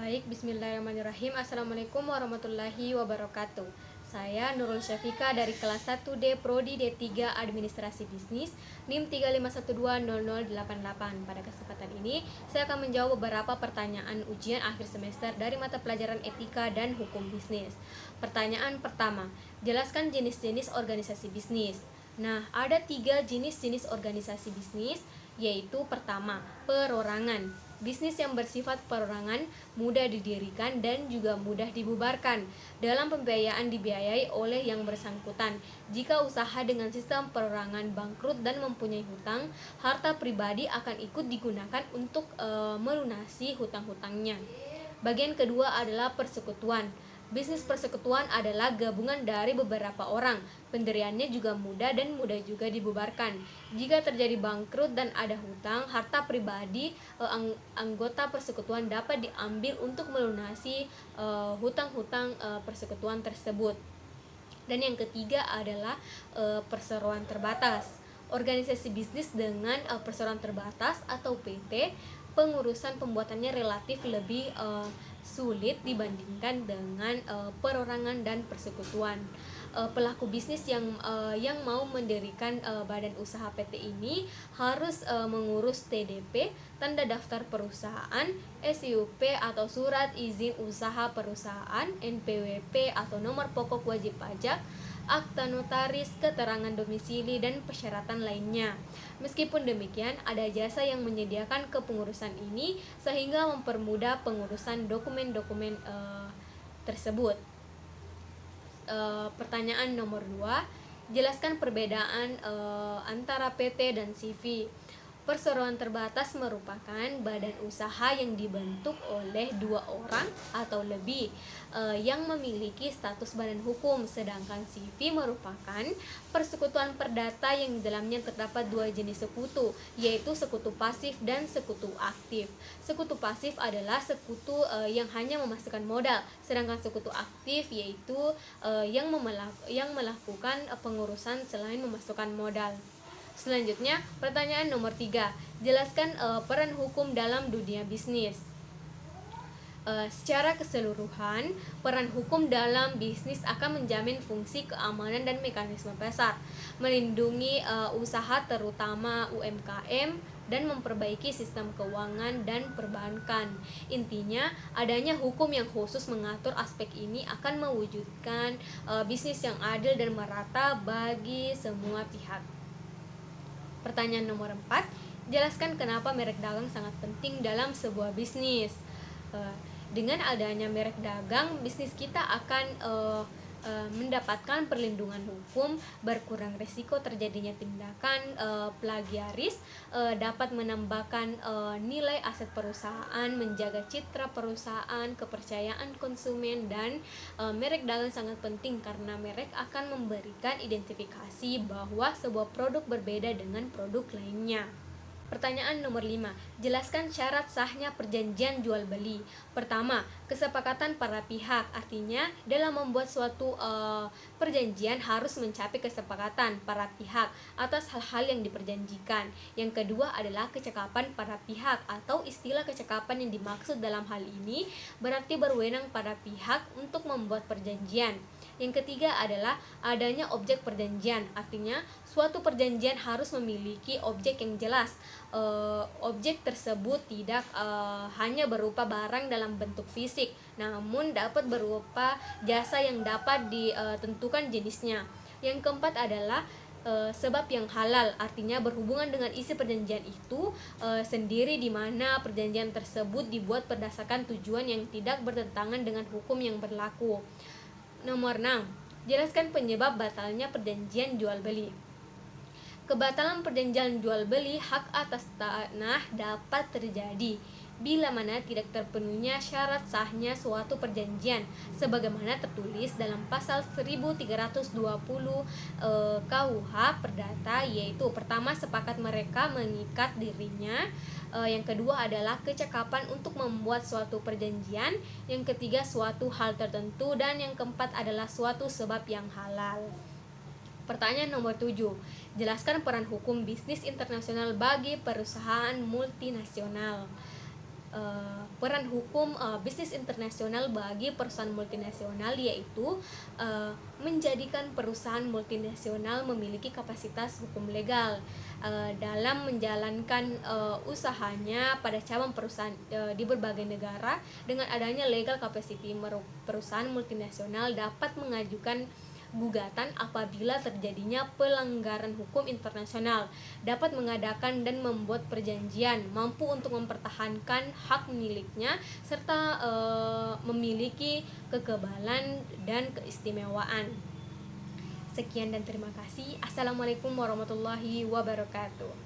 Baik, bismillahirrahmanirrahim. Assalamualaikum warahmatullahi wabarakatuh. Saya Nurul Syafika dari kelas 1D Prodi D3 Administrasi Bisnis NIM 351200088. Pada kesempatan ini, saya akan menjawab beberapa pertanyaan ujian akhir semester dari mata pelajaran etika dan hukum bisnis. Pertanyaan pertama, jelaskan jenis-jenis organisasi bisnis. Nah, ada 3 jenis-jenis organisasi bisnis, yaitu pertama, perorangan. Bisnis yang bersifat perorangan mudah didirikan dan juga mudah dibubarkan. Dalam pembiayaan dibiayai oleh yang bersangkutan. Jika usaha dengan sistem perorangan bangkrut dan mempunyai hutang, harta pribadi akan ikut digunakan untuk melunasi hutang-hutangnya. Bagian kedua adalah persekutuan. Bisnis persekutuan adalah gabungan dari beberapa orang. Pendiriannya juga mudah dan mudah juga dibubarkan. Jika terjadi bangkrut dan ada hutang, harta pribadi anggota persekutuan dapat diambil untuk melunasi hutang-hutang persekutuan tersebut. Dan yang ketiga adalah perseroan terbatas. Organisasi bisnis dengan perseroan terbatas atau PT, pengurusan pembuatannya relatif lebih sulit dibandingkan dengan perorangan dan persekutuan. Pelaku bisnis yang mau mendirikan badan usaha PT ini harus mengurus TDP, tanda daftar perusahaan, SIUP atau surat izin usaha perusahaan, NPWP atau nomor pokok wajib pajak, akta notaris, keterangan domisili, dan persyaratan lainnya. Meskipun demikian, ada jasa yang menyediakan kepengurusan ini sehingga mempermudah pengurusan dokumen-dokumen tersebut. Pertanyaan nomor 2, jelaskan perbedaan antara PT dan CV. Perseroan terbatas merupakan badan usaha yang dibentuk oleh 2 orang atau lebih yang memiliki status badan hukum, sedangkan CV merupakan persekutuan perdata yang di dalamnya terdapat 2 jenis sekutu, yaitu sekutu pasif dan sekutu aktif. Sekutu pasif adalah sekutu yang hanya memasukkan modal, sedangkan sekutu aktif yaitu yang melakukan pengurusan selain memasukkan modal. Selanjutnya, pertanyaan nomor 3. Jelaskan peran hukum dalam dunia bisnis. Secara keseluruhan, peran hukum dalam bisnis akan menjamin fungsi keamanan dan mekanisme pasar, melindungi usaha terutama UMKM, dan memperbaiki sistem keuangan dan perbankan. Intinya, adanya hukum yang khusus mengatur aspek ini akan mewujudkan bisnis yang adil dan merata bagi semua pihak. Pertanyaan nomor 4, jelaskan kenapa merek dagang sangat penting dalam sebuah bisnis. Dengan adanya merek dagang, bisnis kita akan mendapatkan perlindungan hukum, berkurang risiko terjadinya tindakan plagiaris, dapat menambahkan nilai aset perusahaan, menjaga citra perusahaan, kepercayaan konsumen, dan merek dagang sangat penting karena merek akan memberikan identifikasi bahwa sebuah produk berbeda dengan produk lainnya. Pertanyaan nomor 5. Jelaskan syarat sahnya perjanjian jual beli. Pertama, kesepakatan para pihak. Artinya, dalam membuat suatu perjanjian harus mencapai kesepakatan para pihak atas hal-hal yang diperjanjikan. Yang kedua adalah kecakapan para pihak, atau istilah kecakapan yang dimaksud dalam hal ini berarti berwenang para pihak untuk membuat perjanjian. Yang ketiga adalah adanya objek perjanjian. Artinya, suatu perjanjian harus memiliki objek yang jelas. Objek tersebut tidak hanya berupa barang dalam bentuk fisik, namun dapat berupa jasa yang dapat ditentukan jenisnya. Yang keempat adalah sebab yang halal, artinya berhubungan dengan isi perjanjian itu sendiri, di mana perjanjian tersebut dibuat berdasarkan tujuan yang tidak bertentangan dengan hukum yang berlaku. Nomor 6. Jelaskan penyebab batalnya perjanjian jual beli. Kebatalan perjanjian jual beli hak atas tanah dapat terjadi bila mana tidak terpenuhinya syarat sahnya suatu perjanjian sebagaimana tertulis dalam pasal 1320 KUH Perdata, yaitu pertama, sepakat mereka mengikat dirinya, yang kedua adalah kecakapan untuk membuat suatu perjanjian, yang ketiga suatu hal tertentu, dan yang keempat adalah suatu sebab yang halal. Pertanyaan nomor 7. Jelaskan peran hukum bisnis internasional bagi perusahaan multinasional. peran hukum bisnis internasional bagi perusahaan multinasional, yaitu menjadikan perusahaan multinasional memiliki kapasitas hukum legal dalam menjalankan usahanya pada cabang perusahaan di berbagai negara. Dengan adanya legal capacity, perusahaan multinasional dapat mengajukan gugatan apabila terjadinya pelanggaran hukum internasional, dapat mengadakan dan membuat perjanjian, mampu untuk mempertahankan hak miliknya, serta memiliki kekebalan dan keistimewaan. Sekian dan terima kasih. Assalamualaikum warahmatullahi wabarakatuh.